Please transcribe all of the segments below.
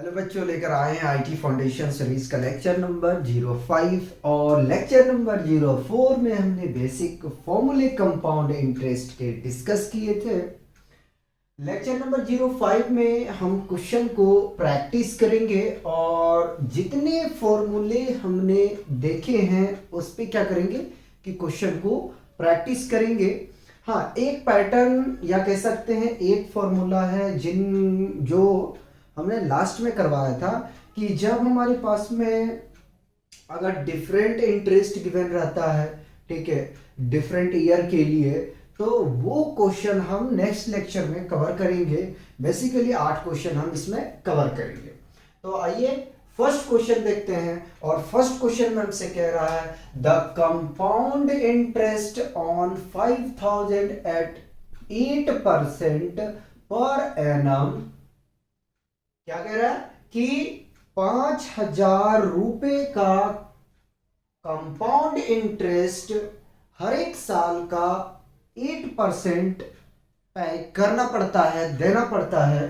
Hello बच्चों, लेकर आए हैं आईटी फाउंडेशन सीरीज का लेक्चर नंबर 05 और लेक्चर नंबर 04 में हमने बेसिक फॉर्मूले कंपाउंड इंटरेस्ट के डिस्कस किए थे। लेक्चर नंबर 05 में हम क्वेश्चन को प्रैक्टिस करेंगे और जितने फॉर्मूले हमने देखे हैं उस पे क्या करेंगे कि क्वेश्चन को प्रैक्टिस करेंगे। हाँ, एक पैटर्न या कह सकते हैं एक फॉर्मूला है जो हमने लास्ट में करवाया था कि जब हमारे पास में अगर डिफरेंट इंटरेस्ट गिवन रहता है, ठीक है, डिफरेंट ईयर के लिए, तो वो क्वेश्चन हम नेक्स्ट लेक्चर में कवर करेंगे। बेसिकली 8 क्वेश्चन हम इसमें कवर करेंगे। तो आइए फर्स्ट क्वेश्चन देखते हैं। और फर्स्ट क्वेश्चन में हमसे कह रहा है the compound interest on 5000 at 8% per annum. क्या कह रहा है कि 5000 रुपए का कंपाउंड इंटरेस्ट हर एक साल का 8% पे करना पड़ता है, देना पड़ता है।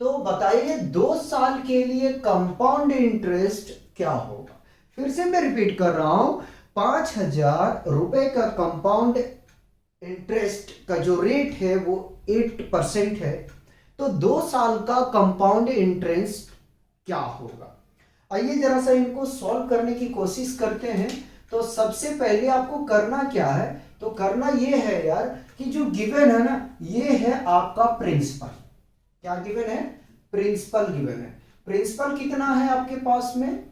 तो बताइए 2 साल के लिए कंपाउंड इंटरेस्ट क्या होगा। फिर से मैं रिपीट कर रहा हूं, 5000 रुपए का कंपाउंड इंटरेस्ट का जो रेट है वो 8% है। तो 2 साल का कंपाउंड इंटरेस्ट क्या होगा। आइए जरा सा इनको सॉल्व करने की कोशिश करते हैं। तो सबसे पहले आपको करना क्या है, तो करना ये है यार कि जो गिवन है ना, ये है आपका प्रिंसिपल। क्या गिवन है? प्रिंसिपल गिवन है। प्रिंसिपल कितना है आपके पास में?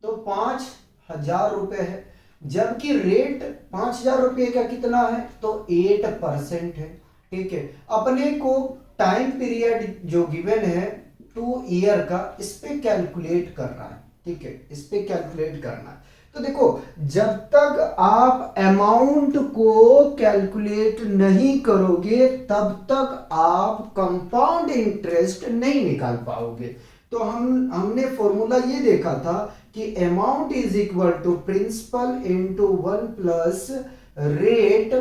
तो 5000 रुपए है, जबकि रेट 5000 रुपए का कितना है? तो 8% है। ठीक है, अपने को टाइम पीरियड जो गिवन है 2 ईयर का, इस पे कैलकुलेट करना है। ठीक है, इस पे कैलकुलेट करना है। तो देखो, जब तक आप अमाउंट को कैलकुलेट नहीं करोगे तब तक आप कंपाउंड इंटरेस्ट नहीं निकाल पाओगे। तो हमने फॉर्मूला ये देखा था कि amount is equal to principal into 1 plus rate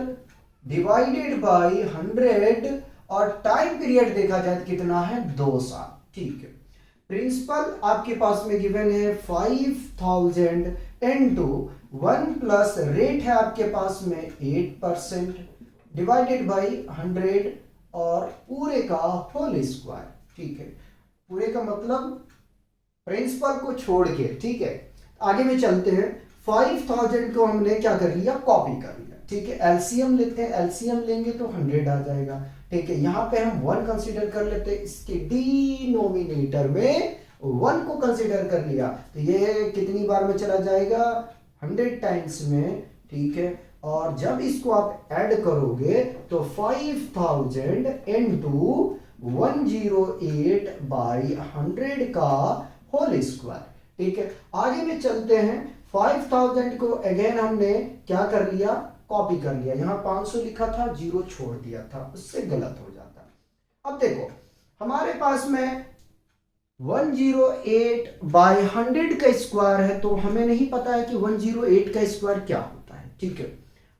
divided by 100 और टाइम पीरियड देखा जाए तो कितना है? 2 साल। ठीक है, प्रिंसिपल आपके पास में गिवन है 5000 इंटू 1 प्लस रेट है आपके पास में 8% डिवाइडेड बाई 100 और पूरे का होल स्क्वायर। ठीक है, पूरे का मतलब प्रिंसिपल को छोड़ के। ठीक है, आगे में चलते हैं। 5000 को हमने क्या कर लिया? कॉपी कर लिया। ठीक है, एलसीएम लेते हैं, एलसीएम लेंगे तो 100 आ जाएगा। ठीक है, यहां पे हम 1 कंसीडर कर लेते हैं, इसके डिनोमिनेटर में 1 को कंसीडर कर लिया तो ये कितनी बार में चला जाएगा? 100 टाइम्स में। ठीक है, और जब इसको आप ऐड करोगे तो 5000 इंटू 108 बाई 100 का होल स्क्वायर। ठीक है, आगे में चलते हैं। 5000 को अगेन हमने क्या कर लिया? कॉपी कर लिया। यहां 500 लिखा था, 0 छोड़ दिया था, उससे गलत हो जाता। अब देखो, हमारे पास में 108 बाई 100 का स्क्वायर है, तो हमें नहीं पता है कि 108 का स्क्वायर क्या होता है। ठीक है,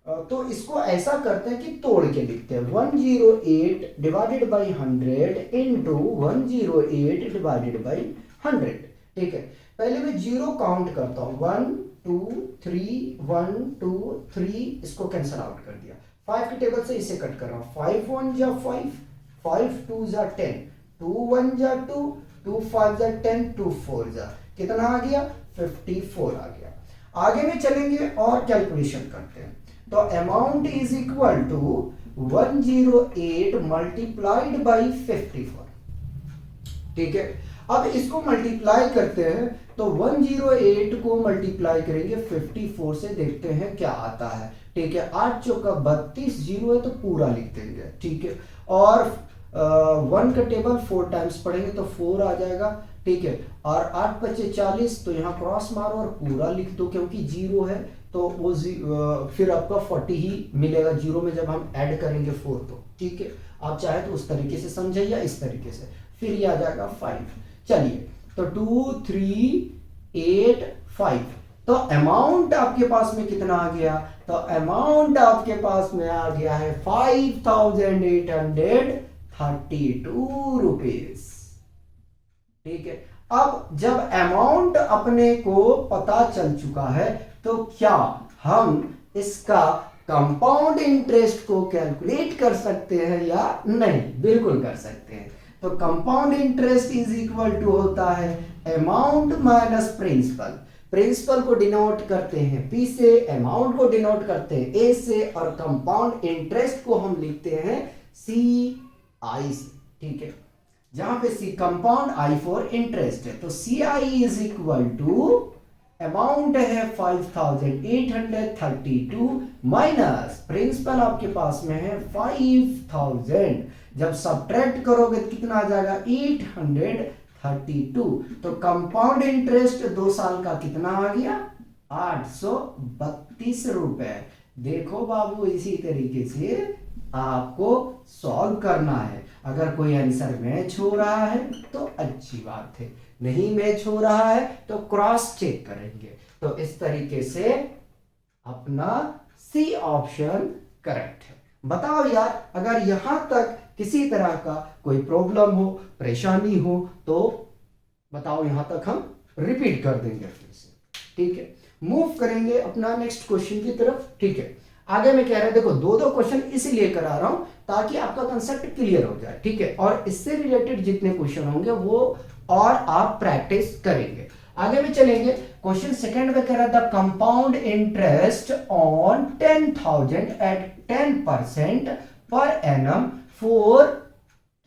तो इसको ऐसा करते हैं कि तोड़ के लिखते हैं। 108 divided by 100 into 108 divided by 100। ठीक है, पहले मैं 0 काउंट करता हूं। 1 2 3 1 2 3, इसको कैंसल आउट कर दिया। 5 के टेबल से इसे कट कर रहा हूं। 5 1 जा 5, 5 2 जा 10, 2 1 जा 2, 2 5 जा 10, 2 4 जा कितना आ गया? 54 आ गया। आगे में चलेंगे और कैलकुलेशन करते हैं। तो amount is equal to 108 multiplied by 54। ठीक है, अब इसको मल्टीप्लाई करते हैं तो 108 को मल्टीप्लाई करेंगे 54 से, देखते हैं क्या आता है। ठीक है, 8 चौका 32, 0 है तो पूरा लिख देंगे। ठीक है, और 1 का टेबल 4 टाइम्स पढ़ेंगे तो 4 आ जाएगा। ठीक है, और 8 बचे 40, तो यहाँ क्रॉस मारो और पूरा लिख दो, क्योंकि 0 है तो वो फिर आपका 40 ही मिलेगा 0 में जब हम ऐड करेंगे 4 तो। ठीक है, आप चाहे तो उस तरीके से समझे या इस तरीके से, फिर ये आ जाएगा 5। चलिए, तो 2 3 8 5, तो अमाउंट आपके पास में कितना आ गया? तो अमाउंट आपके पास में आ गया है 5832 रुपीज। ठीक है। अब जब अमाउंट अपने को पता चल चुका है तो क्या हम इसका कंपाउंड इंटरेस्ट को कैलकुलेट कर सकते हैं या नहीं? बिल्कुल कर सकते हैं। तो compound interest is equal to होता है अमाउंट माइनस प्रिंसिपल। प्रिंसिपल को डिनोट करते हैं P से, अमाउंट को डिनोट करते हैं A से, और कंपाउंड इंटरेस्ट को हम लिखते हैं CI से। ठीक है, जहां पे C compound, I for interest है, तो CI is equal to amount है 5832 माइनस प्रिंसिपल आपके पास में है 5000। जब सब्ट्रैक्ट करोगे तो कितना आ जाएगा? 832। तो कंपाउंड इंटरेस्ट 2 साल का कितना आ गया? 832 रुपए। देखो बाबू, इसी तरीके से आपको सॉल्व करना है। अगर कोई आंसर मैच हो रहा है तो अच्छी बात है, नहीं मैच हो रहा है तो क्रॉस चेक करेंगे। तो इस तरीके से अपना सी ऑप्शन करेक्ट है। बताओ यार, अगर यहां तक किसी तरह का कोई प्रॉब्लम हो, परेशानी हो, तो बताओ, यहां तक हम रिपीट कर देंगे फिर से। ठीक है, मूव करेंगे अपना नेक्स्ट क्वेश्चन की तरफ। ठीक है, आगे मैं कह रहा हूं, देखो 2 क्वेश्चन इसलिए करा रहा हूं ताकि आपका कंसेप्ट क्लियर हो जाए। ठीक है, और इससे रिलेटेड जितने क्वेश्चन होंगे वो और आप प्रैक्टिस करेंगे। आगे में चलेंगे, क्वेश्चन सेकंड में कह रहा था compound interest on 10,000 at 10% per annum for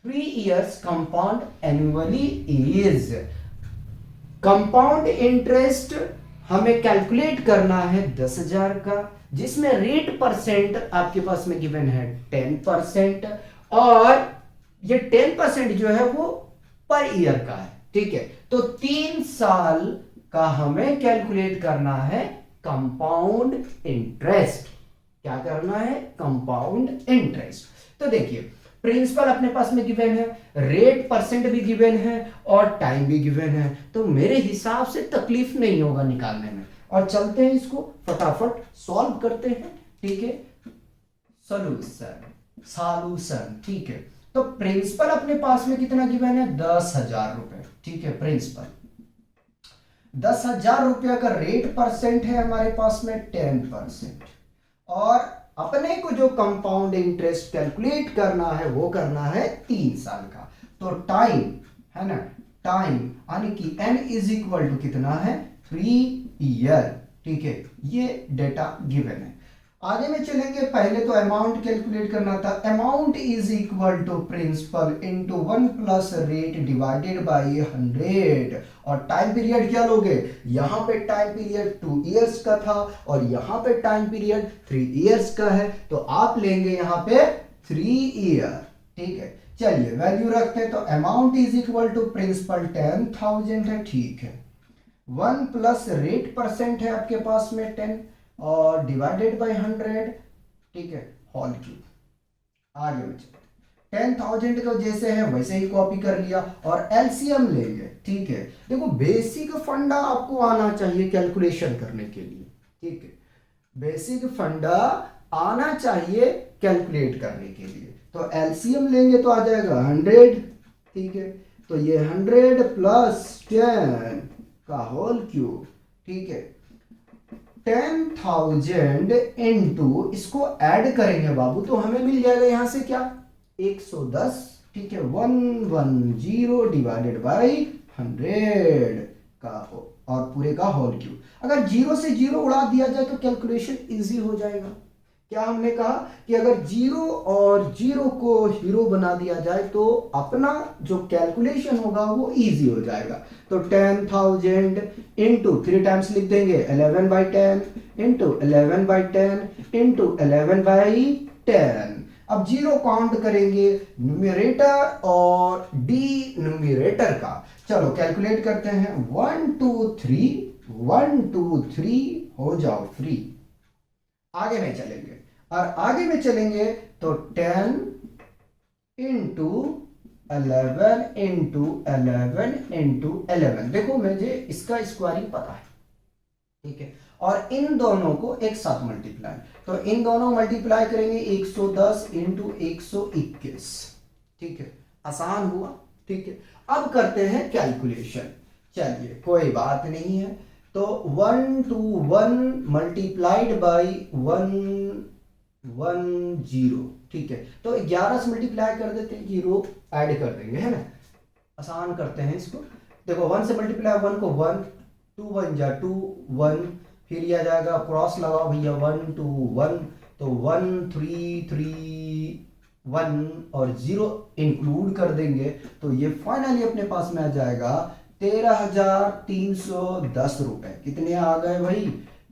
3 years compound annually is. Compound interest हमें कैलकुलेट करना है 10,000 का, जिसमें रेट परसेंट आपके पास में गिवन है 10%, और ये 10% जो है वो पर ईयर का है। ठीक है, तो 3 साल का हमें कैलकुलेट करना है कंपाउंड इंटरेस्ट। क्या करना है? Compound interest. तो देखिए, प्रिंसिपल अपने पास में गिवन है, रेट परसेंट भी गिवन है, और टाइम भी गिवन है, तो मेरे हिसाब से तकलीफ नहीं होगा निकालने में। और चलते हैं, इसको फटाफट सॉल्व करते हैं। ठीक है, सॉल्यूशन। ठीक है, तो प्रिंसिपल अपने पास में कितना गिवन है? 10,000 रुपए। ठीक है, प्रिंसिपल 10,000 रुपया का रेट परसेंट है हमारे पास में 10%, और अपने को जो कंपाउंड इंटरेस्ट कैलकुलेट करना है वो करना है 3 साल का। तो टाइम है ना, टाइम यानी कि n इज इक्वल टू कितना है? 3 ईयर। ठीक है, ये डेटा गिवन है। आगे में चलेंगे, पहले तो अमाउंट कैलकुलेट करना था। Amount is equal to principal into 1 plus rate divided by 100, और टाइम पीरियड क्या लोगे? यहां पे टाइम पीरियड 2 इयर्स का था और यहां पे टाइम पीरियड 3 इयर्स का है, तो आप लेंगे यहां पे 3 ईयर। ठीक है, चलिए वैल्यू रखते हैं। तो amount is equal to principal 10,000 है। ठीक है, 1 प्लस रेट परसेंट है आपके पास में 10 और डिवाइडेड बाय 100। ठीक है, होल क्यूब। आगे में चलते, 10,000 को जैसे है वैसे ही कॉपी कर लिया और एलसीएम लेंगे। ठीक है, देखो बेसिक फंडा आपको आना चाहिए कैलकुलेशन करने के लिए। ठीक है, बेसिक फंडा आना चाहिए कैलकुलेट करने के लिए। तो एलसीएम लेंगे तो आ जाएगा 100। ठीक है, तो ये 100 प्लस 10 का होल क्यूब। ठीक है, 10,000 इंटू, इसको ऐड करेंगे बाबू तो हमें मिल जाएगा यहां से क्या? 110। ठीक है, 110 डिवाइडेड बाई 100 का और पूरे का होल क्यूब। अगर 0 से 0 उड़ा दिया जाए तो कैलकुलेशन इजी हो जाएगा। क्या हमने कहा कि अगर 0 और 0 को हीरो बना दिया जाए तो अपना जो कैलकुलेशन होगा वो इजी हो जाएगा। तो 10,000 इंटू 3 टाइम्स लिख देंगे 11/10 इंटू 11/10 इंटू 11/10। अब 0 काउंट करेंगे न्यूमरेटर और डिनोमिनेटर का। चलो कैलकुलेट करते हैं। 1 2 3 1 2 3 हो जाओ फ्री। आगे में चलेंगे, और आगे में चलेंगे तो 10 इंटू 11 इंटू 11 इंटू 11। देखो मुझे इसका स्क्वायरिंग पता है। ठीक है, और इन दोनों को एक साथ मल्टीप्लाई, तो इन दोनों मल्टीप्लाई करेंगे 110 इंटू 121। ठीक है, आसान हुआ। ठीक है, अब करते हैं कैलकुलेशन। चलिए कोई बात नहीं है, तो 1 to 1 मल्टीप्लाइड बाई 1 1 0, ठीक है, तो 11 से मल्टीप्लाई कर देते हैं, जीरो ऐड कर देंगे, है ना, आसान करते हैं इसको। देखो 1 से मल्टीप्लाई 1 को 1, 2 1 जा 2 1, फिर ये आ जाएगा क्रॉस लगाओ भैया 1 2 1, तो 1 3 3 1 और 0 इंक्लूड कर देंगे, तो ये फाइनली अपने पास में आ जाएगा 13,310 रुपए। कितने आ गए भाई?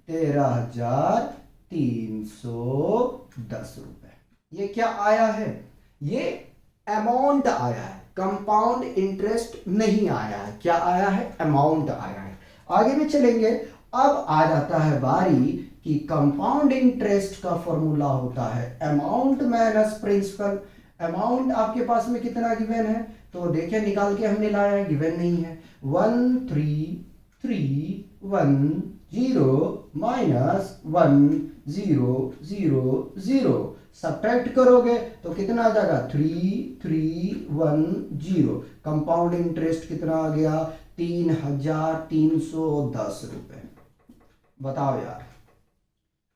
13,310 रुपए। ये क्या आया है? ये अमाउंट आया है, कंपाउंड इंटरेस्ट नहीं आया है। क्या आया है? अमाउंट आया है। आगे भी चलेंगे। अब आ जाता है बारी कि कंपाउंड इंटरेस्ट का फॉर्मूला होता है अमाउंट माइनस प्रिंसिपल। अमाउंट आपके पास में कितना गिवन है? तो देखिए निकाल के हमने लाया है, गिवन नहीं है। 13,310 माइनस 10,0,0 सब्ट्रैक्ट करोगे तो कितना आ जाएगा? 3,310। कंपाउंड इंटरेस्ट कितना आ गया? 3,310 रुपए। बताओ यार,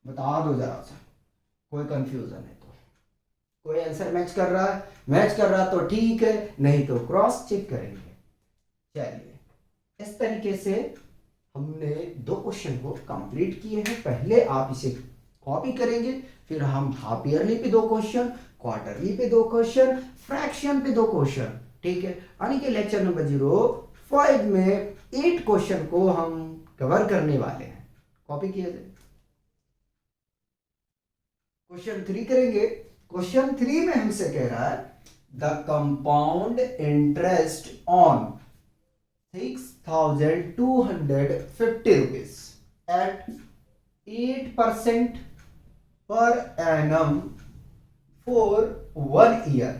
बता दो जरा सा, कोई कंफ्यूजन है तो। कोई आंसर मैच कर रहा है? मैच कर रहा तो ठीक है, नहीं तो क्रॉस चेक करेंगे। चलिए इस तरीके से हमने दो क्वेश्चन को कंप्लीट किए हैं। पहले आप इसे कॉपी करेंगे, फिर हम हाफ ईयरली पे दो क्वेश्चन, क्वार्टरली पे दो क्वेश्चन, फ्रैक्शन पे दो क्वेश्चन, ठीक है। यानी कि लेक्चर नंबर 05 में 8 क्वेश्चन को हम कवर करने वाले हैं। कॉपी किया जाए। क्वेश्चन 3 करेंगे। क्वेश्चन 3 में हमसे कह रहा है the compound interest on 6,250 rupees at 8% per annum for 1 year,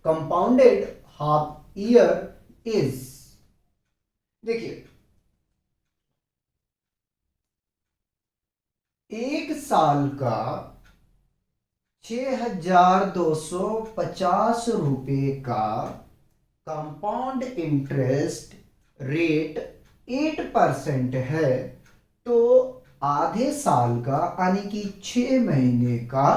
compounded half year is। देखिए एक साल का 6,250 रुपए का कंपाउंड इंटरेस्ट रेट 8% है, तो आधे साल का यानी कि 6 महीने का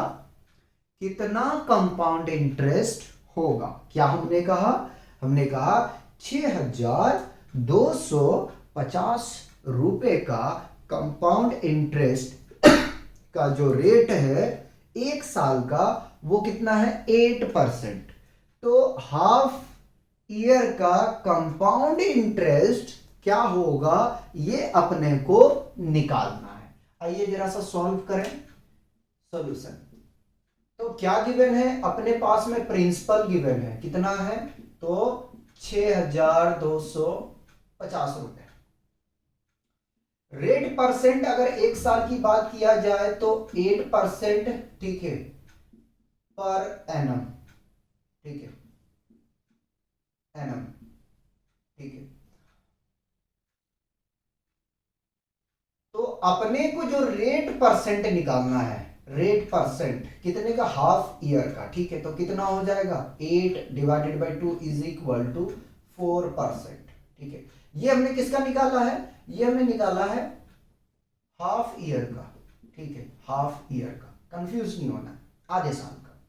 कितना कंपाउंड इंटरेस्ट होगा? क्या हमने कहा? हमने कहा 6,250 रुपए का कंपाउंड इंटरेस्ट का जो रेट है एक साल का, वो कितना है? 8%। तो हाफ ईयर का कंपाउंड इंटरेस्ट क्या होगा, ये अपने को निकालना है। आइए जरा सा सॉल्व करें सॉल्यूशन। तो क्या गिवन है अपने पास में? प्रिंसिपल गिवन है, कितना है? तो 6,250 रुपए। रेट परसेंट अगर एक साल की बात किया जाए तो 8%, ठीक है, पर एनम, ठीक है, एनम, ठीक है। तो अपने को जो रेट परसेंट निकालना है, रेट परसेंट कितने का? हाफ ईयर का, ठीक है, तो कितना हो जाएगा? 8 divided by 2 is equal to 4%, ठीक है। ये हमने किसका निकाला है? ये हमने निकाला है हाफ ईयर का, ठीक है, हाफ ईयर का। कंफ्यूज नहीं होना, आधे साल का,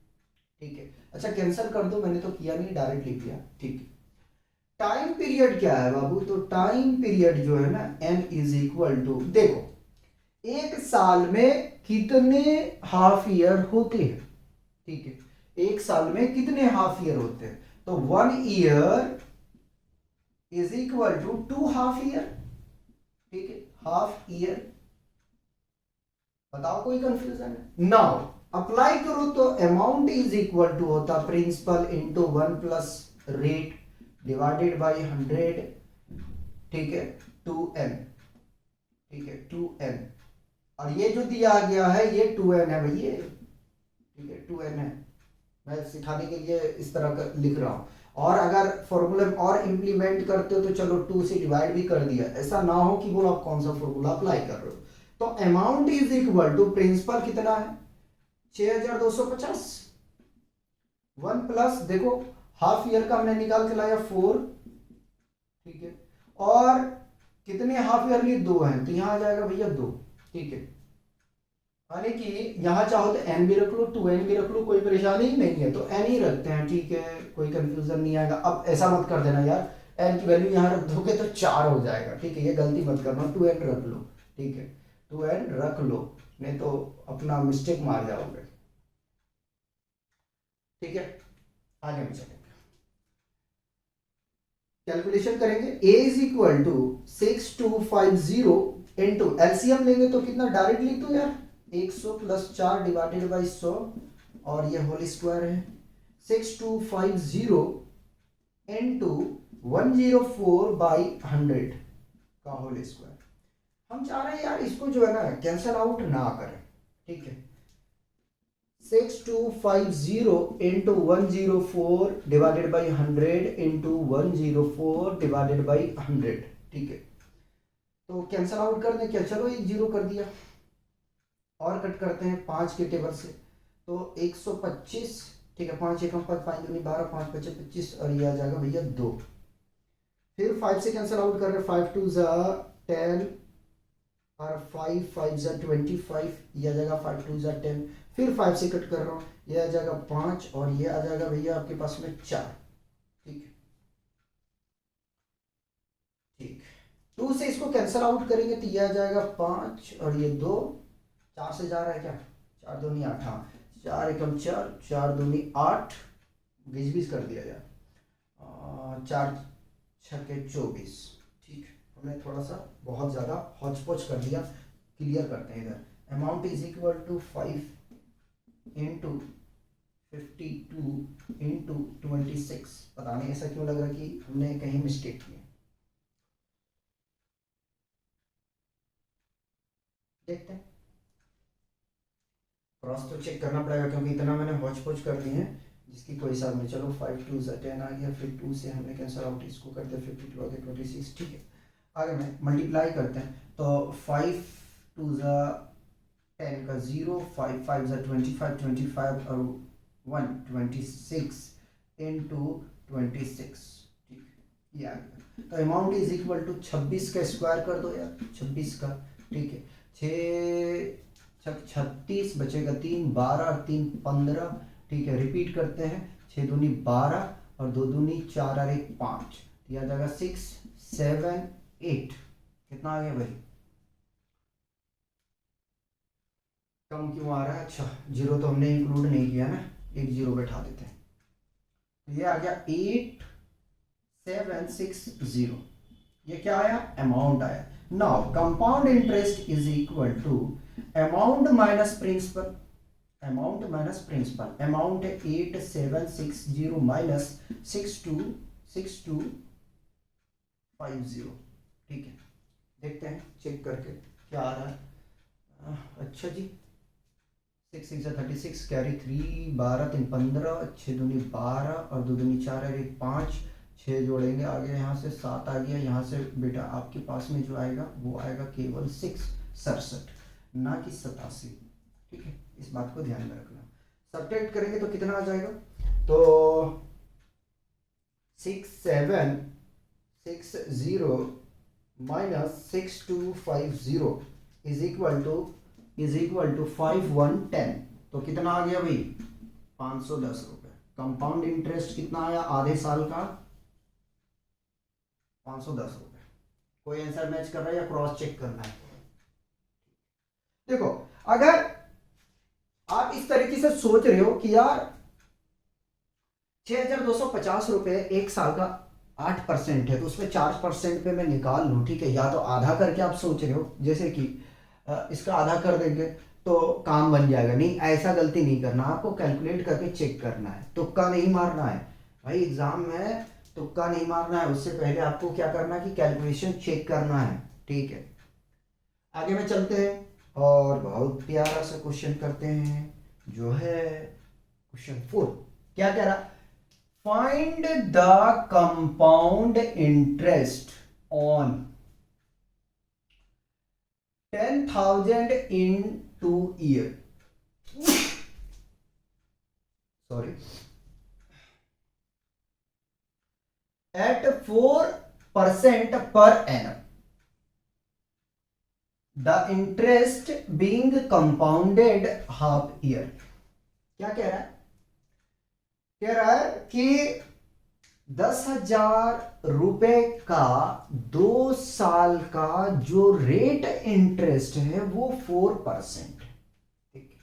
ठीक है। अच्छा कैंसिल कर दो, मैंने तो किया नहीं, डायरेक्ट लिख दिया, ठीक है। टाइम पीरियड क्या है बाबू? तो टाइम पीरियड जो है ना n इज इक्वल टू, देखो एक साल में कितने हाफ ईयर होते हैं, ठीक है, एक साल में कितने हाफ ईयर होते हैं? तो 1 year is equal to 2 half year, ठीक है, हाफ ईयर। बताओ कोई कंफ्यूजन है? नाउ अप्लाई करो तो अमाउंट इज इक्वल टू होता principal into 1 plus rate divided by 100, ठीक है, 2n, ठीक है, 2n। और ये जो दिया गया है ये 2n है भैया, ठीक है, 2n है। मैं सिखाने के लिए इस तरह का लिख रहा हूं। और अगर फॉर्मूला और इंप्लीमेंट करते हो तो चलो 2 से डिवाइड भी कर दिया, ऐसा ना हो कि वो आप कौन सा फॉर्मूला अप्लाई कर रहे हो। तो amount is equal to principal कितना है? 6,250, 1 प्लस देखो हाफ ईयर का हमने निकाल के लाया 4, ठीक है, और कितने हाफ ईयरली 2 हैं, तो यहाँ आ जाएगा भैया 2, ठीक है। यानी कि यहाँ चाहो तो एन भी रख लो, 2n भी रख लो, कोई परेशानी नहीं है, तो एन ही रखते हैं, ठीक है, कोई कंफ्यूजन नहीं आएगा। अब ऐसा मत कर देना यार, एन की वैल्यू यहाँ रख दोगे तो 4 हो जाएगा, ठीक है, ये गलती मत करना, 2n रख लो, ठीक है, 2n रख लो, नहीं तो अपना मिस्टेक मार जाओगे, ठीक है। आगे हम चलेंगे, कैलकुलेशन करेंगे। a is equal to 6250 into LCM लेंगे तो कितना डायरेक्ट लिख दो यार, 100 प्लस 4 डिवाइडेड बाई 100 और ये होल स्क्वायर है, 6250 इंटू 104 बाई 100 का होल स्क्वायर। हम चाह रहे हैं यार इसको जो है ना कैंसल आउट ना करें, ठीक है। 6250 into 104 divided by 100 into 104 divided by 100, ठीक है, तो कैंसल आउट कर दें क्या, चलो एक जीरो कर दिया, और कट करते हैं 5 के टेबल से, तो 125, ठीक है, 5 एकम 5, 5 दूनी 12, 5 बचे 25 और ये आ जाएगा भैया 2। फिर 5 से कैंसल आउट कर रहे हैं, 5 2 जा 10 और 5 5 जा 25, ये आ जाएगा 5 2 जा 10, फिर 5 से कट कर रहा हूँ, ये आ जाएगा 5 और ये आ जाएगा भैया आपके पास में 4, ठीक है, ठीक। 2 से इसको कैंसल आउट करेंगे तो ये आ जाएगा 5 और ये 2, 4 से जा रहा है क्या, 4 दूनी 8, हाँ 4 एकम 4, 4 दूनी 8, 20 कर दिया जाए, 4 छक्के 24, ठीक। हमने थोड़ा सा बहुत ज़्यादा हौच पौच कर दिया, क्लियर करते हैं इधर। Amount is equal to 5 into 52 into 26, पता नहीं ऐसा क्यों लग रहा है कि हमने कहीं मिस्टेक की है, देखते हैं, क्रॉस तो चेक करना पड़ेगा क्योंकि इतना मैंने हौच पौच कर दिए हैं जिसकी कोई हिसाब नहीं। चलो 5 2 जा 10 आ गया, फिर 2 से हमने कैंसल आउट इसको कर दिया, 52 आ गया 26, ठीक है। आगे में मल्टीप्लाई करते हैं, तो 5 2 जा 10 का 0, 5 5 जा 25, 25 और 1 26 इंटू 26, ठीक, ये आ गया। तो अमाउंट इज इक्वल टू 26 का स्क्वायर कर दो यार, 26 का, ठीक है, 6 36 बचेगा 3, 12 और 3 15, ठीक है, रिपीट करते हैं, 6 दूनी 12 और 2 दूनी 4 और 1 5, तो यह आ जाएगा 6 7 8, कितना आ गया भाई, कम क्यों आ रहा है, अच्छा जीरो तो हमने इंक्लूड नहीं किया ना, एक जीरो बैठा देते हैं, तो ये आ गया 8760, ये क्या आया, अमाउंट आया। Now compound interest is equal to amount minus principal, amount minus principal, amount है 8760 माइनस 6250, ठीक है, देखते हैं चेक करके क्या आ रहा है। अच्छा जी, 6 6 36 कैरी 3, 12 3 15, 6 दूनी 12 और 2 दूनी 4 और 1 5, 6 जोड़ेंगे, आ गया यहाँ से 7 आ गया, यहाँ से बेटा आपके पास में जो आएगा वो आएगा केवल 6 67, ना कि 87, ठीक है, इस बात को ध्यान में रखना। सब्ट्रैक्ट करेंगे तो कितना आ जाएगा, तो 6760 माइनस 6250 इज इक्वल टू 5110, तो कितना आ गया भाई 510 रुपए। कंपाउंड इंटरेस्ट कितना आया आधे साल का, 510 रुपए। कोई आंसर मैच कर रहा है या क्रॉस चेक करना है, देखो अगर आप इस तरीके से सोच रहे हो कि यार 6250 रुपए एक साल का 8% है, तो उसमें 4% पे मैं निकाल लूँ, ठीक है, या तो आधा करके आप सोच रहे हो जैसे कि इसका आधा कर देंगे तो काम बन जाएगा, नहीं ऐसा गलती नहीं करना, आपको कैलकुलेट करके चेक करना है, तुक्का नहीं मारना है भाई, एग्जाम में तुक्का नहीं मारना है, उससे पहले आपको क्या करना है कि कैलकुलेशन चेक करना है, ठीक है। आगे में चलते हैं और बहुत प्यारा सा क्वेश्चन करते हैं जो है क्वेश्चन 4, क्या कह रहा, find the compound interest on 10,000 in 2 year, sorry at 4% per annum, the interest being compounded half year. क्या कह रहा है? कह रहा है कि 10,000 रुपए का 2 साल का जो रेट इंटरेस्ट है वो 4%। ठीक है,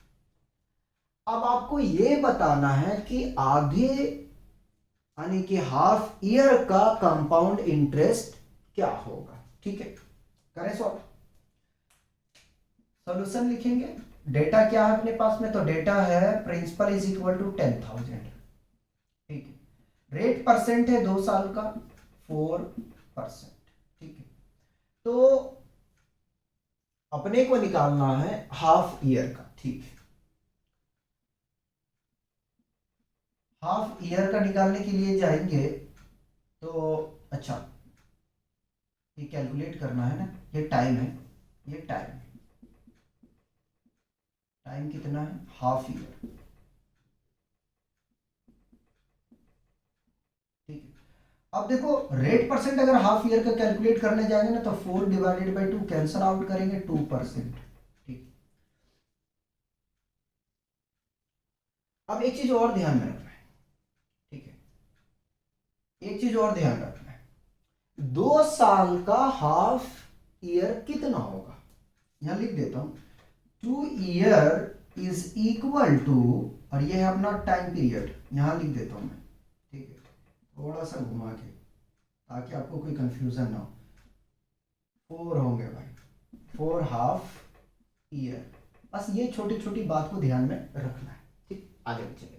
अब आपको ये बताना है कि आगे यानी कि हाफ ईयर का कंपाउंड इंटरेस्ट क्या होगा। ठीक है, करें सॉल्व। सॉल्यूशन लिखेंगे। डेटा क्या है अपने पास में? तो डेटा है प्रिंसिपल इज इक्वल टू 10,000। ठीक है, रेट परसेंट है 2 साल का 4%। ठीक है, तो अपने को निकालना है हाफ ईयर का। ठीक है, हाफ ईयर का निकालने के लिए जाएंगे तो अच्छा, ये कैलकुलेट करना है ना, ये टाइम है, ये टाइम है, टाइम कितना है? Half year. ठीक है, अब देखो रेट परसेंट अगर हाफ ईयर का कैलकुलेट करने जाएंगे ना तो 4/2 कैंसल आउट करेंगे 2%। ठीक, अब एक चीज और ध्यान में रखना है। ठीक है, एक चीज और ध्यान रखना है, 2 साल का हाफ ईयर कितना होगा? यहां लिख देता हूं, 2 ईयर इज इक्वल टू, और ये है अपना टाइम पीरियड, यहां लिख देता हूं मैं। ठीक है, थोड़ा सा घुमा के ताकि आपको कोई कंफ्यूजन ना हो। 4 होंगे भाई, 4 हाफ ईयर। बस ये छोटी छोटी बात को ध्यान में रखना है। ठीक, आगे चलेगा।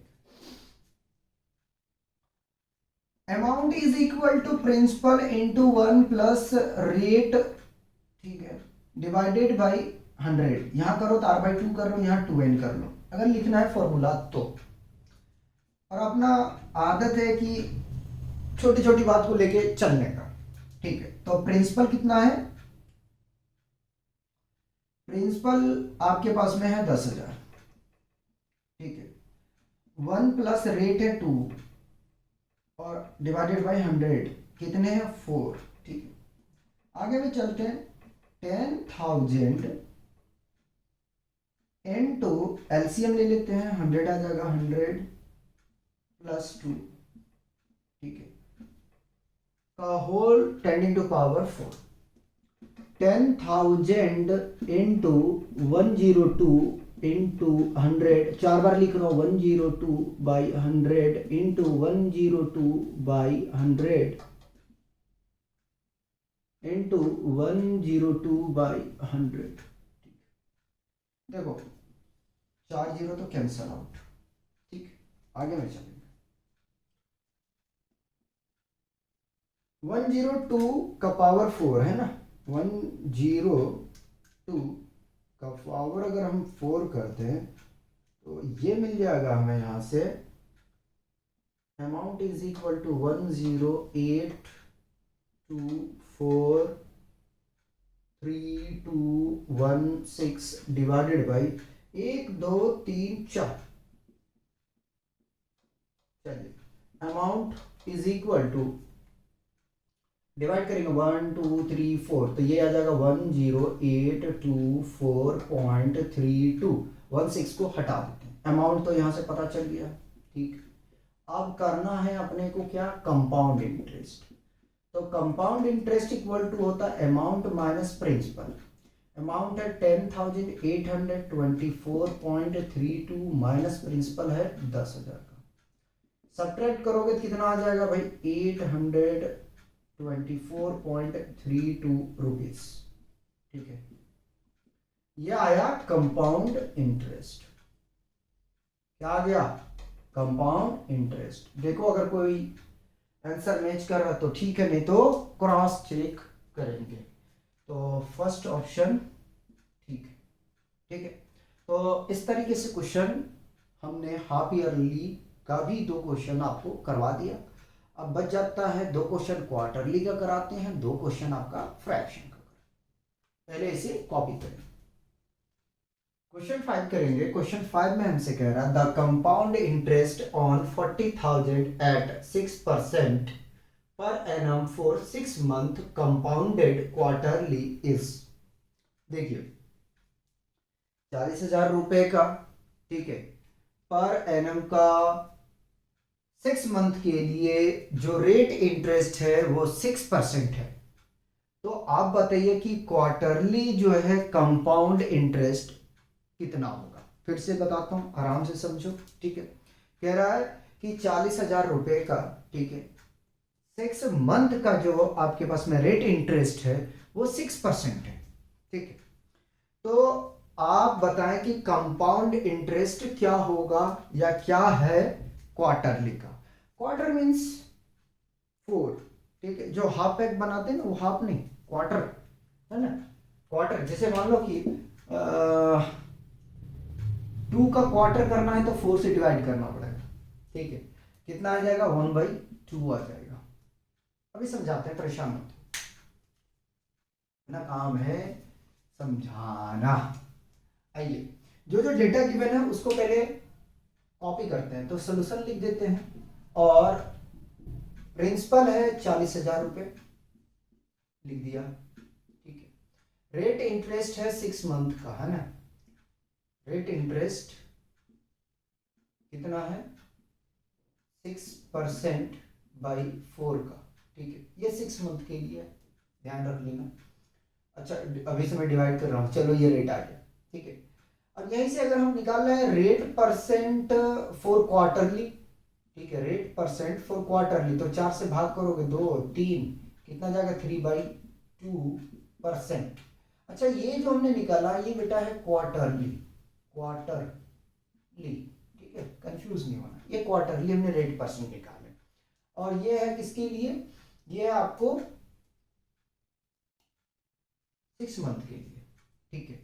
Amount is equal to principal into 1 plus rate. ठीक है, डिवाइडेड बाई 100। यहां करो तो r/2 कर लो, यहां 2n कर लो अगर लिखना है फॉर्मूला तो। और अपना आदत है कि छोटी छोटी बात को लेके चलने का। ठीक है, तो प्रिंसिपल कितना है? प्रिंसिपल आपके पास में है 10,000। ठीक है, 1 प्लस रेट है 2 और डिवाइडेड बाई 100 कितने हैं? 4। ठीक है, आगे में चलते हैं। 10,000 इनटू एलसीएम ले लेते हैं, 100 आ जाएगा, 100 प्लस 2। ठीक है, का whole tending to power 4। 10,000 into 102 into 100, 4 बार लिख रहा हूं, 102/100 इंटू 102/100 इंटू 102/100। देखो 4 जीरो तो कैंसल आउट। ठीक, आगे में चलेंगे। 102 का पावर 4 है ना, 102 का पावर अगर हम 4 करते हैं तो ये मिल जाएगा हमें यहां से, amount is equal to 108,243,216 divided by 1 2 3 4। चलिए, amount is equal to, divide करेंगे 1 2 3 4 तो ये आ जाएगा 108,244.32। 16 को हटा देते हैं, अमाउंट तो यहां से पता चल गया। ठीक, अब करना है अपने को क्या? Compound interest. तो कंपाउंड इंटरेस्ट इक्वल टू होता है अमाउंट माइनस प्रिंसिपल। अमाउंट है 10,824.32 माइनस प्रिंसिपल है 10,000 का। सब्ट्रैक्ट करोगे तो कितना आ जाएगा भाई? 824.32 रुपीज। ठीक है, यह आया कंपाउंड इंटरेस्ट। क्या आ गया? Compound interest. देखो अगर कोई आंसर मैच कर रहा तो ठीक है, नहीं तो क्रॉस चेक करेंगे। तो फर्स्ट ऑप्शन ठीक है। ठीक है, तो इस तरीके से क्वेश्चन हमने हाफ ईयरली का भी 2 क्वेश्चन आपको करवा दिया। अब बच जाता है 2 क्वेश्चन क्वार्टरली का कराते हैं, 2 क्वेश्चन आपका फ्रैक्शन का। पहले इसे कॉपी करें। क्वेश्चन 5 करेंगे। क्वेश्चन 5 में हमसे कह रहा है the compound interest on 40,000 at 6% per annum for 6 month compounded quarterly is, देखिए 40,000 रुपए का, ठीक है, पर एनम का 6 मंथ के लिए जो रेट इंटरेस्ट है वो 6% है। तो आप बताइए कि क्वार्टरली जो है कंपाउंड इंटरेस्ट कितना होगा। फिर से बताता हूं, आराम से समझो, ठीक है। कह रहा है कि 40,000 रुपए का, ठीक है, 6 मंथ का जो आपके पास में रेट इंटरेस्ट है वो 6% है, ठीक है। तो आप बताएं कि कंपाउंड इंटरेस्ट क्या होगा या क्या है क्वार्टरली का। क्वार्टर मीन्स 4, ठीक है। जो हाफ पैक बनाते हैं ना वो हाफ नहीं, क्वार्टर है ना। क्वार्टर जैसे मान लो कि 2 का क्वार्टर करना है तो 4 से डिवाइड करना पड़ेगा, ठीक है। कितना आ जाएगा, 1/2 आ जाएगा। अभी समझाते हैं, परेशान मत ना, काम है समझाना। आइए, जो जो डेटा गिवन है उसको पहले कॉपी करते हैं, तो सोल्यूशन लिख देते हैं। और प्रिंसिपल है 40,000 रुपए, लिख दिया, ठीक है। रेट इंटरेस्ट है 6 मंथ का, है ना। रेट इंटरेस्ट कितना है, 6%/4 का, ठीक है। ये 6 मंथ के लिए, ध्यान रख लेना। अच्छा, अभी से मैं डिवाइड कर रहा हूं, चलो ये रेट आ गया, ठीक है। अब यहीं से अगर हम निकाल रहे हैं रेट परसेंट फॉर क्वार्टरली, ठीक है, रेट परसेंट फॉर क्वार्टरली, तो 4 से भाग करोगे 2 3, कितना जाएगा 3/2%। अच्छा, ये जो हमने निकाला ये बेटा है क्वार्टरली, क्वार्टरली, ठीक है, कंफ्यूज नहीं होना। ये क्वार्टरली हमने रेट परसेंट निकाले, और ये है किसके लिए, ये है आपको 6 मंथ के लिए, ठीक है।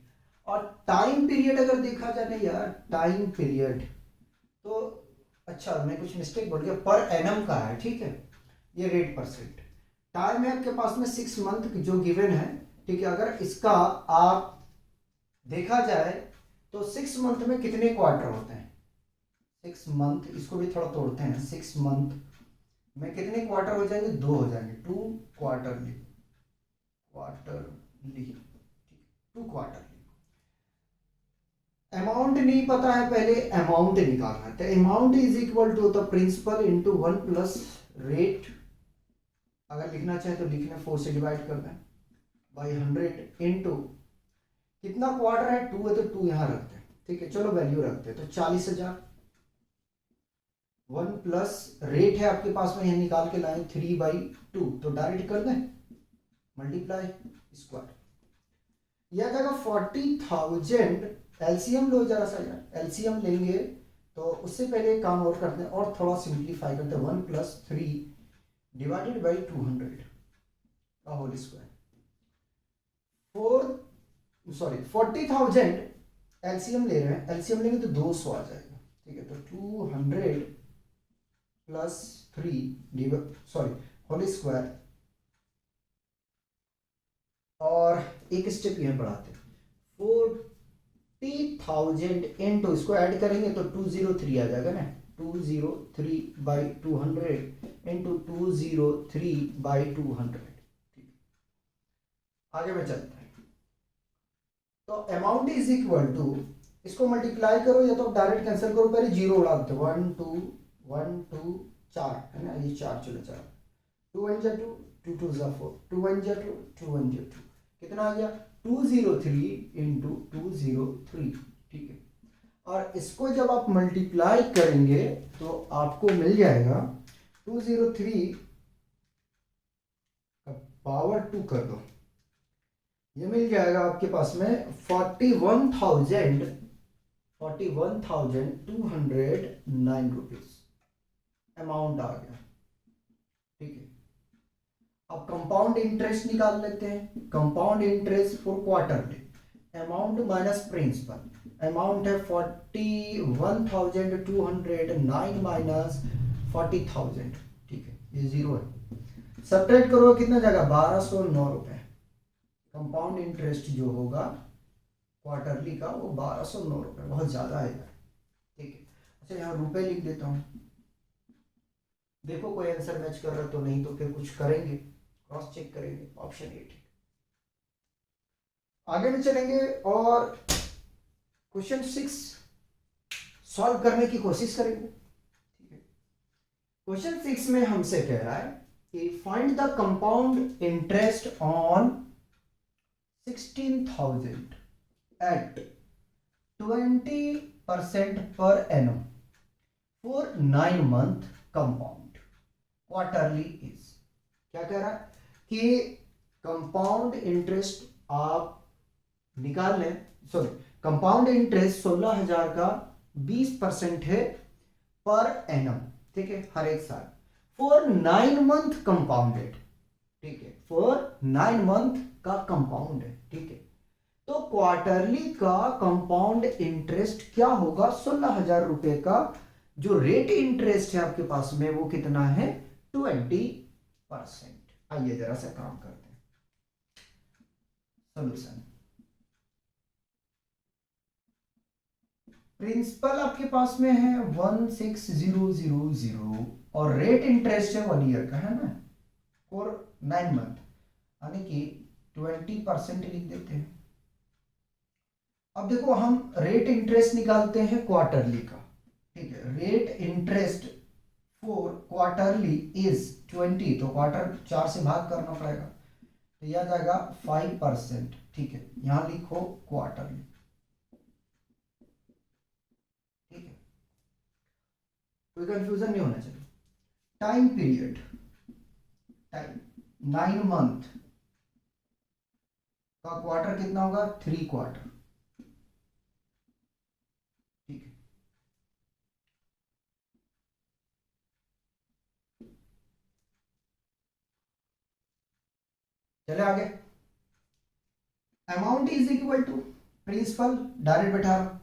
और टाइम पीरियड अगर देखा जाए ना यार, टाइम पीरियड तो, अच्छा मैं कुछ मिस्टेक बोल गया, पर एनम का है, ठीक है। ये रेट परसेंट, टाइम है आपके पास में 6 मंथ जो गिवन है, ठीक है। अगर इसका आप देखा जाए तो 6 मंथ में कितने क्वार्टर होते हैं, 6 मंथ, इसको भी थोड़ा तोड़ते हैं, 6 मंथ में कितने क्वार्टर हो जाएंगे, 2 हो जाएंगे, 2 क्वार्टरली, क्वार्टरली, 2 क्वार्टरली। अमाउंट नहीं पता है, पहले अमाउंट निकालना है। तो amount is equal to the principal into 1 plus rate, अगर लिखना चाहे तो लिखना, 4 से डिवाइड कर दें बाई 100 इंटू कितना क्वार्टर है, 2 है तो 2 यहां रखते हैं, ठीक है। चलो वैल्यू रखते हैं, तो 40,000, 1 प्लस रेट है आपके पास में, यह निकाल के लाए 3/2, तो डायरेक्ट कर दें, मल्टीप्लाई स्क्वायर, यह जाएगा 40,000। एलसीएम लो जरा सा यार, एलसीएम लेंगे तो उससे पहले काम और करते हैं, और थोड़ा सिंप्लीफाई करते हैं, 1 + 3 डिवाइडेड बाई 200 का होल स्क्वायर, 40,000 एलसीएम ले रहे हैं, एलसीएम लेंगे तो 200 आ जाएगा, ठीक है। तो 200 + 3 होल स्क्वायर, और एक स्टेप यहां बढ़ाते हैं, 40,000 इंटू, इसको ऐड करेंगे तो 203 आ जाएगा ना, 203/200 इंटू 203/200, ठीक। आगे में चलते हैं, तो अमाउंट इज इक्वल टू, इसको मल्टीप्लाई करो या तो डायरेक्ट कैंसिल करो, पहले जीरो उड़ा देते, 1 2 1 2 4 है ना, ये 4 चलो 4, 2 1 जा 2, 2 2 जा 4, 2 1 जा 2, 2 1 जा 2, कितना आ गया 203 इंटू 203, ठीक है। और इसको जब आप मल्टीप्लाई करेंगे तो आपको मिल जाएगा 203 का पावर 2 कर दो, ये मिल जाएगा आपके पास में 41,209 रुपीज अमाउंट आ गया, ठीक है। अब कंपाउंड इंटरेस्ट निकाल लेते हैं, compound interest for quarterly, amount minus principal, amount है 41,209 माइनस 40,000, ठीक है, ये जीरो है, सब्ट्रैक्ट करो कितना जाएगा 1,209 रुपए। कंपाउंड इंटरेस्ट जो होगा क्वार्टरली का वो 1,209 रुपए, बहुत ज्यादा आएगा, ठीक है। अच्छा यहाँ रुपए लिख देता हूँ, देखो कोई आंसर मैच कर रहा तो, नहीं तो फिर कुछ करेंगे, क्रॉस चेक करेंगे। ऑप्शन ए ठीक। आगे में चलेंगे और क्वेश्चन 6 सॉल्व करने की कोशिश करेंगे। ठीक है, क्वेश्चन 6 में हमसे कह रहा है कि find the compound interest on 16,000 at 20% per annum for 9 month compound quarterly is. क्या कह रहा है कि कंपाउंड इंटरेस्ट आप निकाल लें, सॉरी कंपाउंड इंटरेस्ट 16,000 का 20% है पर एनम, ठीक है, हर एक साल, फॉर 9 मंथ कंपाउंडेड, ठीक है, फॉर 9 मंथ का कंपाउंड है, ठीक है। तो क्वार्टरली का कंपाउंड इंटरेस्ट क्या होगा? 16,000 रुपए का जो रेट इंटरेस्ट है आपके पास में वो कितना है? 20%। आइए जरा सा काम करते हैं। सोल्यूशन, प्रिंसिपल आपके पास में है 16,000 और रेट इंटरेस्ट है 1 ईयर का, है ना, फॉर 9 मंथ, यानी कि 20% लिख देते हैं। अब देखो हम रेट इंटरेस्ट निकालते हैं क्वार्टरली का, ठीक है, rate interest for quarterly is 20, तो क्वार्टर 4 से भाग करना पड़ेगा, तो यह आ जाएगा 5%, ठीक है, यहां लिखो क्वार्टरली, ठीक है, कोई कंफ्यूजन नहीं होना चाहिए। टाइम पीरियड, टाइम 9 मंथ का क्वार्टर कितना होगा? 3 क्वार्टर, ठीक है। चले आगे, amount is equal to principal direct बैठा रहा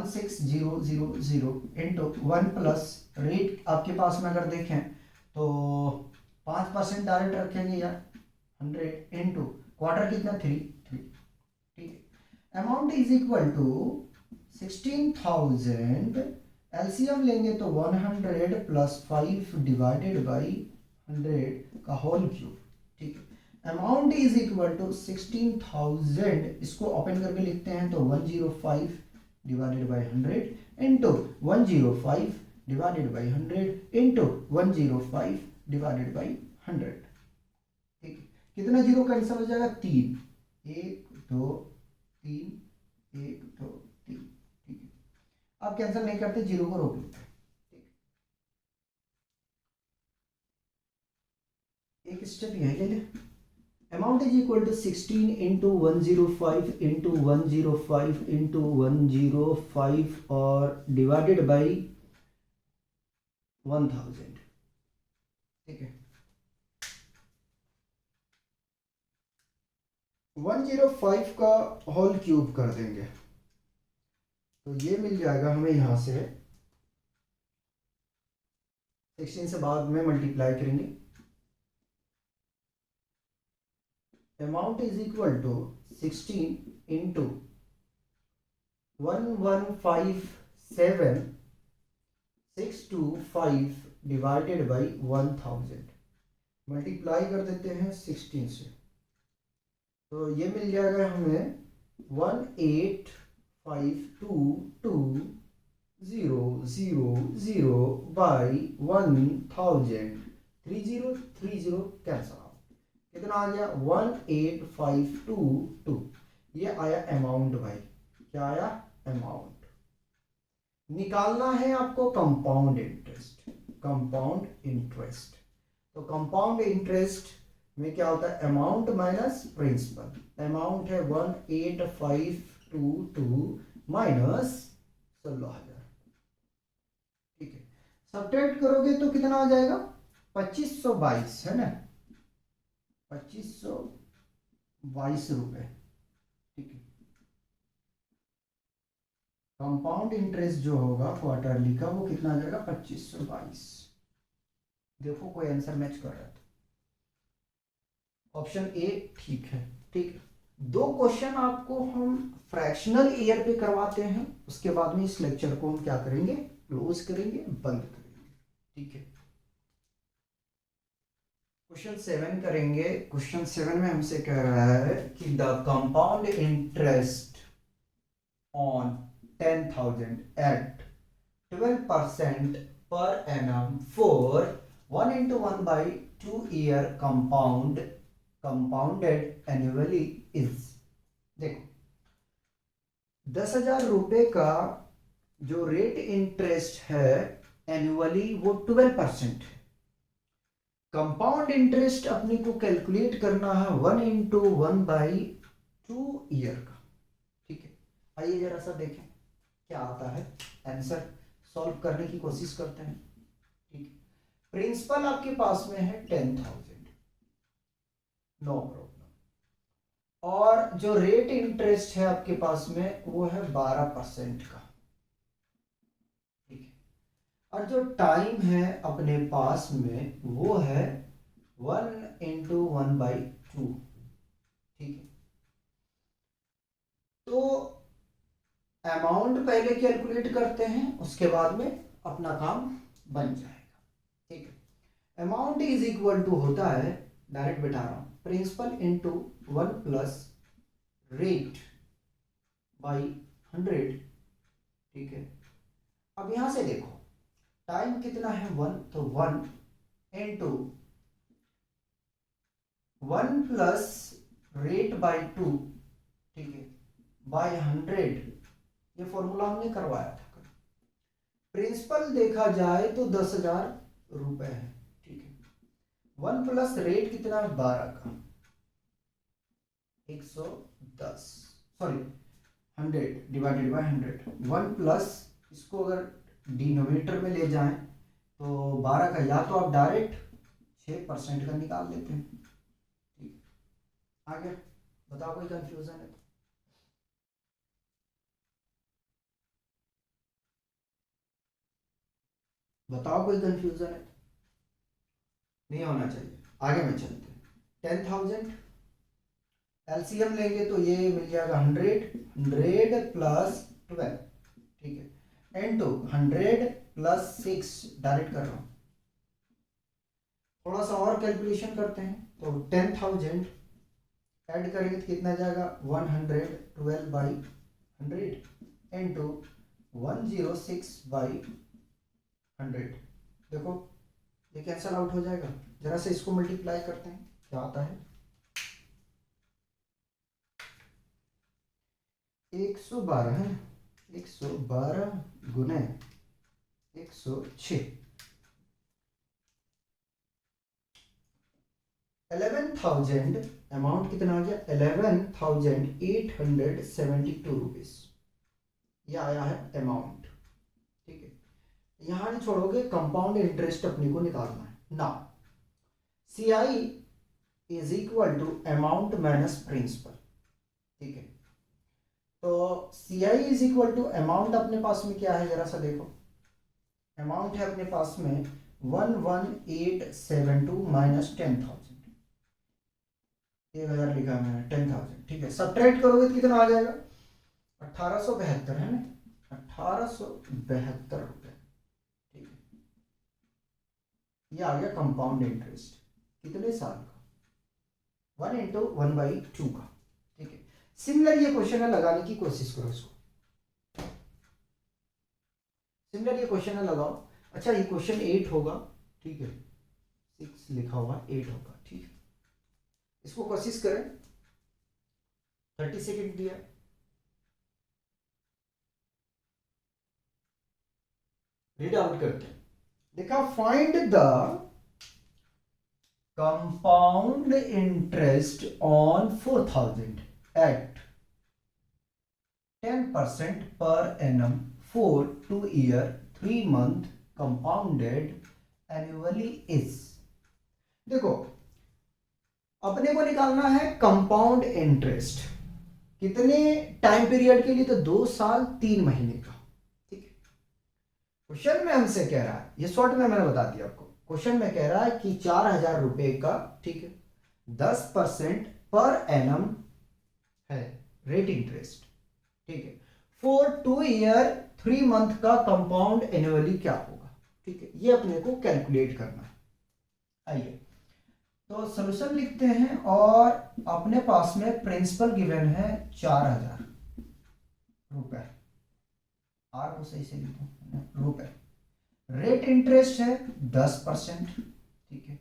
16,000 इंटू 1 प्लस रेट, आपके पास में अगर देखें तो 5% डायरेक्ट रखेंगे यार, 100 इंटू क्वार्टर कितना? 3, ठीक है। Amount is equal to 16,000, LCM लेंगे तो 100 प्लस 5 डिवाइडेड बाई 100 का होल क्यूब, ठीक है। अमाउंट इज इक्वल टू 16,000, इसको ओपन करके लिखते हैं तो 105 divided by 100 into 105 divided by 100 into 105 divided by 100, ठीक है। कितना जीरो कैंसिल हो जाएगा? 3, 1 2 3, 1 2 3, ठीक है। अब कैंसिल नहीं करते, जीरो को रोक लेते हैं, ठीक है। एक स्टेप यही ले ले, amount is equal to 16 into 105 into 105 into 105 और divided by 1000, ठीक है। 105 का होल क्यूब कर देंगे तो ये मिल जाएगा हमें, यहां से 16 से बाद में मल्टीप्लाई करेंगे, amount is equal to 16 into 1157,625 divided by 1000, multiply कर देते हैं 16 से, तो ये मिल जाएगा हमें 18522000 बाई 1000, 3030 कैंसल आउट, कितना आ गया? 18522, ये आया अमाउंट भाई, क्या आया? अमाउंट। निकालना है आपको कंपाउंड इंटरेस्ट, कंपाउंड इंटरेस्ट, तो कंपाउंड इंटरेस्ट में क्या होता है? अमाउंट माइनस प्रिंसिपल, अमाउंट है 18522 माइनस 16,000, ठीक है। सब्ट्रैक्ट करोगे तो कितना आ जाएगा? 2522, है ना, 2522 रुपए, ठीक है। कंपाउंड इंटरेस्ट जो होगा क्वार्टरली का वो कितना आ जाएगा? 2522। देखो कोई आंसर मैच कर रहा है, ऑप्शन ए ठीक है, ठीक है। 2 क्वेश्चन आपको हम फ्रैक्शनल ईयर पे करवाते हैं, उसके बाद में इस लेक्चर को हम क्या करेंगे? क्लोज करेंगे, बंद करेंगे, ठीक है। क्वेश्चन 7 करेंगे। क्वेश्चन 7 में हमसे कह रहा है कि the compound interest on 10,000 at 12% per annum for 1 into 1 by 2 year compounded annually is। देखो 10,000 रुपए का जो रेट इंटरेस्ट है एनुअली वो 12% है। कंपाउंड इंटरेस्ट अपने को कैलकुलेट करना है 1 into 1 by 2 ईयर का। ठीक है, आइए जरा सा देखें क्या आता है, आंसर सॉल्व करने की कोशिश करते हैं। ठीक है, प्रिंसिपल आपके पास में है 10,000, नो प्रॉब्लम, और जो रेट इंटरेस्ट है आपके पास में वो है 12% का। ठीक है, और जो टाइम है अपने पास में वो है 1 into 1 by 2। ठीक है, तो अमाउंट पहले कैलकुलेट करते हैं, उसके बाद में अपना काम बन जाएगा। ठीक है, अमाउंट इज इक्वल टू होता है, डायरेक्ट बैठा रहा हूं, principal into 1 plus rate by 100। ठीक है, अब यहां से देखो टाइम कितना है 1, तो 1 इंटू 1 प्लस रेट बाई 2, ठीक है, बाई 100। ये फॉर्मूला हमने करवाया था। प्रिंसिपल देखा जाए तो 10,000 रुपए है। ठीक है, 1 प्लस रेट कितना है 12 का, 110, सॉरी 100 डिवाइडेड बाय 100। 1 प्लस, इसको अगर डिनोमिनेटर में ले जाएं तो 12 का या तो आप डायरेक्ट 6% का निकाल लेते हैं। ठीक, आगे बताओ कोई कंफ्यूजन है तो। बताओ कोई कंफ्यूजन है, नहीं होना चाहिए। आगे में चलते हैं। 10,000 एलसीएम लेंगे तो ये मिल जाएगा 100 प्लस 12। ठीक है, इनटू 100 प्लस 6, डायरेक्ट कर रहा हूं। थोड़ा सा और कैलकुलेशन करते हैं तो 10,000 ऐड करेंगे तो कितना जाएगा 112 बाई 100 इनटू 106 बाई 100। देखो ये कैंसल आउट हो जाएगा, जरा से इसको मल्टीप्लाई करते हैं क्या आता है। 112 है, 112 गुने 106, 11,000। अमाउंट कितना आ गया 11,872 रुपीज, ये आया है अमाउंट। ठीक है, यहां नहीं छोड़ोगे, कंपाउंड इंटरेस्ट अपने को निकालना है ना। C I is equal to amount minus principal. ठीक है, तो C I is equal to amount अपने पास में क्या है, जरा सा देखो। अमाउंट है अपने पास में 11872 माइनस 10,000, 1,000 लिखा है मैंने, 10,000। ठीक है, सब्ट्रैक्ट करोगे तो कितना आ जाएगा 1872 है ना, 1872 रुपए। ठीक है, ये आ गया कंपाउंड इंटरेस्ट कितने साल का, 1 into 1 by 2 का। ठीक है, सिमिलर ये क्वेश्चन है, लगाने की कोशिश करो इसको। सिमिलर ये क्वेश्चन है, लगाओ। अच्छा ये क्वेश्चन 8 होगा। ठीक है, 6 लिखा हुआ 8 होगा। ठीक है, इसको कोशिश करें, 30 सेकेंड दिया, रीड आउट करते हैं। देखा, find the compound interest on 4,000 at 10% per annum for 2 year 3 month compounded annually is। देखो अपने को निकालना है कंपाउंड इंटरेस्ट कितने टाइम पीरियड के लिए, तो 2 साल 3 महीने का। ठीक है, क्वेश्चन में हमसे कह रहा है, ये शॉर्ट में मैंने बता दिया आपको, क्वेश्चन में कह रहा है कि 4,000 रुपए का, ठीक है, 10% पर एनम है रेट इंटरेस्ट। ठीक है, फॉर 2 ईयर 3 मंथ का कंपाउंड एनुअली क्या होगा। ठीक है, ये अपने को कैलकुलेट करना है। आइए तो सोल्यूशन लिखते हैं और अपने पास में प्रिंसिपल गिवन है 4,000 रुपए। आर को सही से लिखो रुपए। रेट इंटरेस्ट है 10%, ठीक है,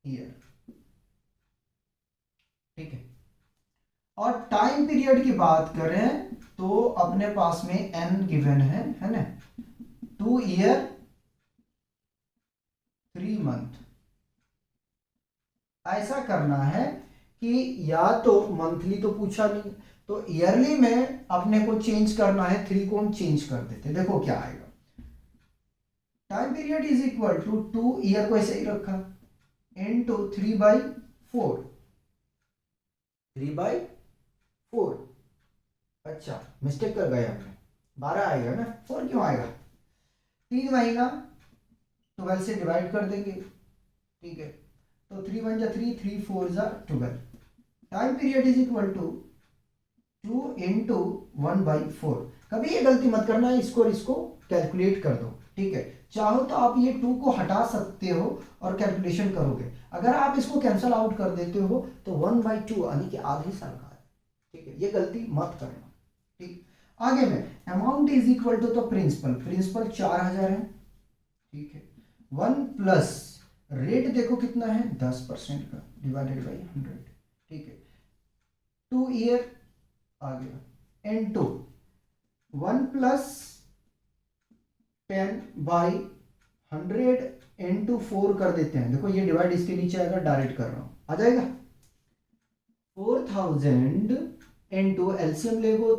ईयर, ठीक है। और टाइम पीरियड की बात करें तो अपने पास में एन गिवन है ना, 2 ईयर 3 मंथ। ऐसा करना है कि या तो मंथली तो पूछा नहीं, तो ईयरली में अपने को चेंज करना है, 3 को हम चेंज कर देते। देखो क्या आएगा, time period is equal to 2 year को ऐसे ही रखा इनटू 3/4, 3/4। अच्छा मिस्टेक कर गए हमने, 12 आएगा ना, 4 क्यों आएगा, 3 महीना 12 से डिवाइड कर देंगे, ठीक है। तो 3 1 जा 3, 3 4 जा 12। Time period is equal to 2 into 1/4। कभी ये गलती मत करना है, इसको और इसको कैलकुलेट कर दो, ठीक है। चाहो तो आप ये 2 को हटा सकते हो और कैलकुलेशन करोगे। अगर आप इसको कैंसल आउट कर देते हो तो 1/2 यानी कि आधे साल का है, ठीक है। ये गलती मत करना, ठीक। आगे में अमाउंट इज इक्वल टू, तो प्रिंसिपल 4,000 है, ठीक है। 1 प्लस रेट देखो कितना है 10% का डिवाइडेड बाई 100, ठीक है। 2 ईयर आ गया एंड 2 1 प्लस 10/100 इंटू 4 कर देते हैं। देखो ये डिवाइड इसके नीचे आएगा, डायरेक्ट कर रहा हूं, आ जाएगा 4,000 इंटू एलसीएम ले गो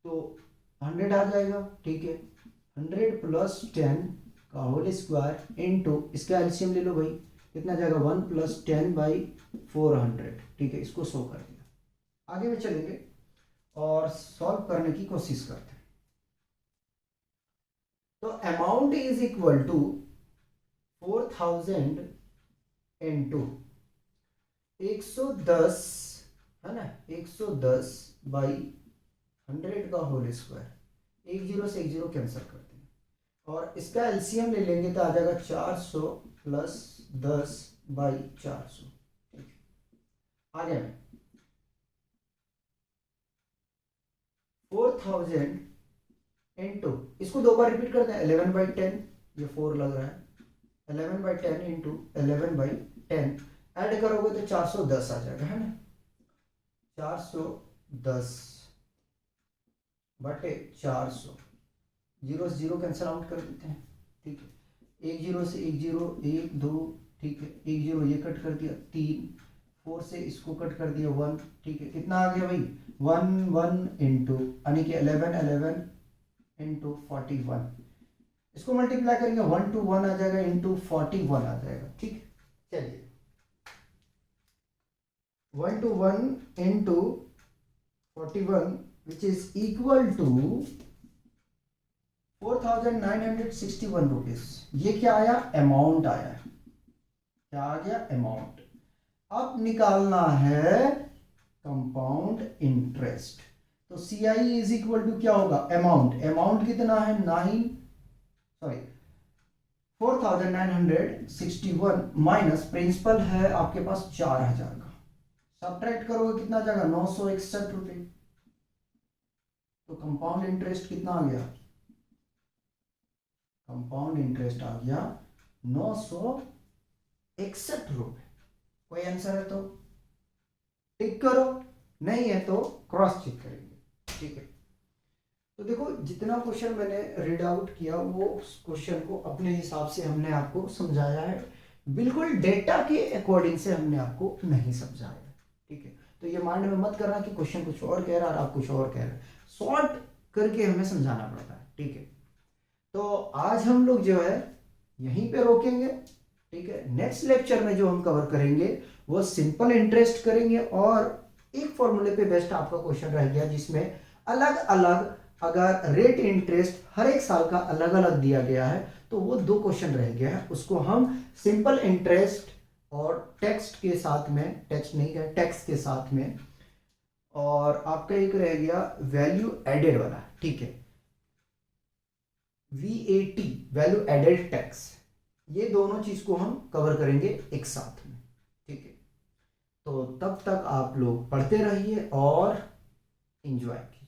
तो 100 आ जाएगा, ठीक है। 100 प्लस 10 का होल स्क्वायर इंटू इसका एलसीएम ले लो भाई, कितना जाएगा 1 प्लस 10/400, ठीक है। इसको 100 कर दिया। आगे में चलेंगे और सॉल्व करने की कोशिश करते हैं। तो amount is equal to 4,000 into 110 है ना, 110/100 का होल स्क्वायर, एक जीरो से एक जीरो कैंसिल कर देंगे और इसका एलसीएम ले लेंगे तो आ जाएगा 400 प्लस 10/400, ठीक है। आगे में 4,000 इंटू, इसको 2 बार रिपीट करते हैं, 11/10, ये 4 लग रहा है, 11/10 इंटू 11/10 ऐड करोगे तो 410 आ जाएगा, है ना। 410 बटे 400, जीरो से जीरो कैंसिल आउट कर देते हैं, ठीक है। एक जीरो से एक जीरो, 1 2, ठीक है। एक जीरो ये कट कर दिया 3, 4 से इसको कट कर दिया 1, ठीक है। कितना आ गया भाई 1 1 इंटू यानी कि 11 इंटू 41, इसको मल्टीप्लाई करेंगे 1 to 1 आ जाएगा इंटू 41 आ जाएगा, ठीक। चलिए 1 to 1 into 41 which is equal to 4,961 rupees. ये क्या आया, अमाउंट आया, क्या आ गया, अमाउंट। अब निकालना है कंपाउंड इंटरेस्ट, तो C I is equal to क्या होगा, अमाउंट। अमाउंट कितना है 4,961 माइनस प्रिंसिपल है आपके पास 4,000 का, सब्ट्रैक्ट करोगे कितना जाएगा 961 रुपए। तो कंपाउंड इंटरेस्ट कितना आ गया, कंपाउंड इंटरेस्ट आ गया 961 रुपए। कोई आंसर है तो टिक करो, नहीं है तो क्रॉस चेक करेंगे, ठीक है। तो देखो जितना क्वेश्चन मैंने रीड आउट किया वो क्वेश्चन को अपने हिसाब से हमने आपको समझाया है, बिल्कुल डेटा के अकॉर्डिंग से हमने आपको नहीं समझाया, ठीक है। तो ये माइंड में मत करना कि क्वेश्चन कुछ और कह रहा है और आप कुछ और कह रहे हैं, शॉर्ट करके हमें समझाना पड़ता है, ठीक है। तो आज हम लोग जो है यहीं पे रोकेंगे, ठीक है। नेक्स्ट लेक्चर में जो हम कवर करेंगे वो सिंपल इंटरेस्ट करेंगे और एक फॉर्मूले पे बेस्ट आपका क्वेश्चन रह गया जिसमें अलग अलग अगर रेट इंटरेस्ट हर एक साल का अलग अलग दिया गया है तो वो 2 क्वेश्चन रह गया है, उसको हम सिंपल इंटरेस्ट और टेक्स्ट के साथ में, टेक्स्ट नहीं है टैक्स के साथ में, और आपका एक रह गया वैल्यू एडेड वाला, ठीक है, VAT वैल्यू एडेड टैक्स, ये दोनों चीज को हम कवर करेंगे एक साथ में, ठीक है। तो तब तक आप लोग पढ़ते रहिए और एंजॉय कीजिए।